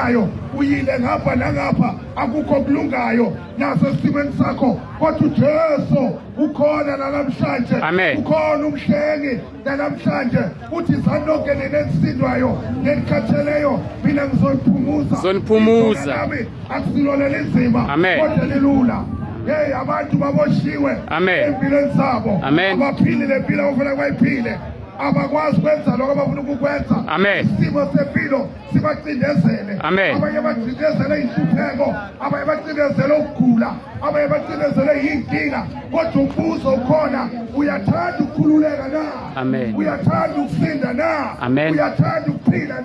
ayo uyile ngapha nangapha akukho kulungayo naso esimeni sakho kodwa uJesu ukhona namhlanje ukhona umhlengi namhlanje uthi sanonke nenesindwayo nelikhatheleyo mina ngizoniphumuza nami akusilolele inzima kodwa lelula hey abantu baboshiwe empilweni zabo abaphilile impilo okufanele bayiphile abakwazi kwenza lokho abafuna ukukwenza isimo sempilo sibacindezele abanye bacindezele inhlupheko abanye bacindezele ukugula abanye bacindezele inkinga kodwa umbuzo ukhona uyathanda ukukhululeka na uyathanda ukusinda na uyathanda ukuphila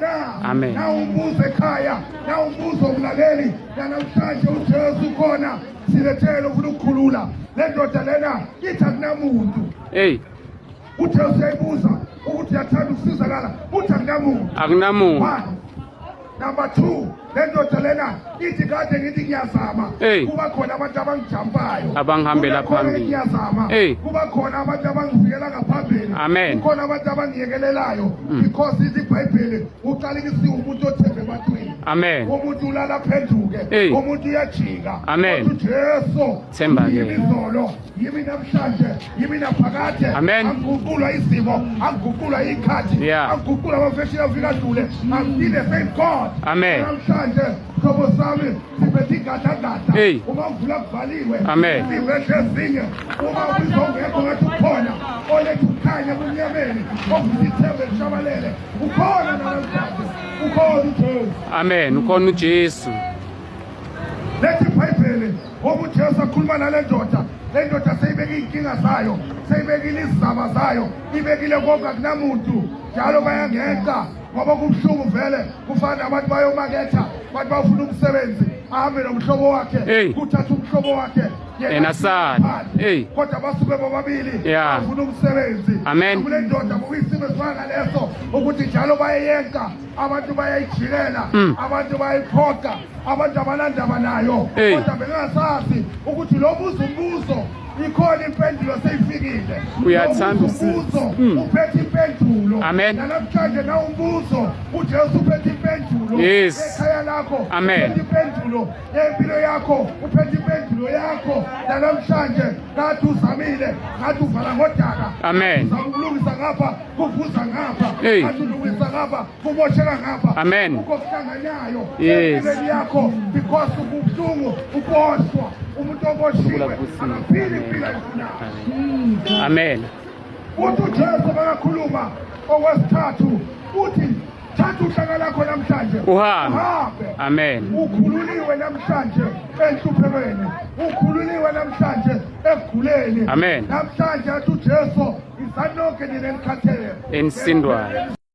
na umbuzo ekhaya na umbuzo umlaleli namhlanje uJesu ukhona silethele ufuna ukukhulula le ndoda lena ithi akunamuntu uJesu uyayibuza ukuthi uyathanda ukusizakala uthi akunamuntu. Number 2, le ndoda lena ithi kade ngithi ngiyazama kuba khona abantu abangijampayo abangihambela phambili ngiyazama kuba khona abantu abangivikela ngaphambili kukhona abantu abangiyekelelayo because ithi iBhayibheli uqala ikisi umuntu othembe ebantwini umuntu ulala phenduke umuntu uyajika uJesu themba yimi izolo yimi namhlanje yimi naphakade angiguqulwa izimo angiguqulwa ikhathi angiguqulwa abafeshini afika dlule I'm the same God. namhlanje hlobo sami siphethe igadagada uma uvula kubhaliwe siveshe ezinye uma uzongekho ngathi ukhona oletha ukukhanya kumnyameni ovula ithemba lishabalele ukhona namhlanje ukhona uJesu ukhona uJesu lethi iBhayibheli ngoba uJesu akhuluma nale ndoda le ndoda seyibeka inkinga zayo seyibekile izizaba zayo ibekile konke akunamuntu njalo bayangenza ngoba kubuhlungu vele kufana abantu bayomaketha abantu bafuna umsebenzi ahambe nomhlobo wakhe kuthatha umhlobo wakhe yena sana kodwa basuke bobabili bafuna umsebenzi kule ndoda kuyisimo esifana leso ukuthi njalo bayeyenza abantu bayayijilela abantu bayiphoqa abantu abanandaba nayo kodwa bengasazi ukuthi lo umbuzo ikhona impendulo seyifikile uyathanda umbuzo uphethe impendulo namhlanje na umbuzo uJesu uphethe impendulo ekhaya lakho uphethe impendulo empilo yakho uphethe impendulo yakho namhlanje ngathi uzamile ngathi uvala ngodaka ukulungisa ngapha kuvuza ngapha ngathi ulungisa ngapha kumoshela ngapha ukuhlanganyayo empilweni yakho because ubuhlungu uboshwa umuntu oboshiwe akaphili impilo ayifunayo uthi uJesu bakakhuluma okwesithathu uthi thatha uhlanga lakho namhlanje uhambe ukhululiwe namhlanje enhluphekweni ukhululiwe namhlanje ekuguleni namhlanje athi uJesu izanonke ninelikhathele ensindwayo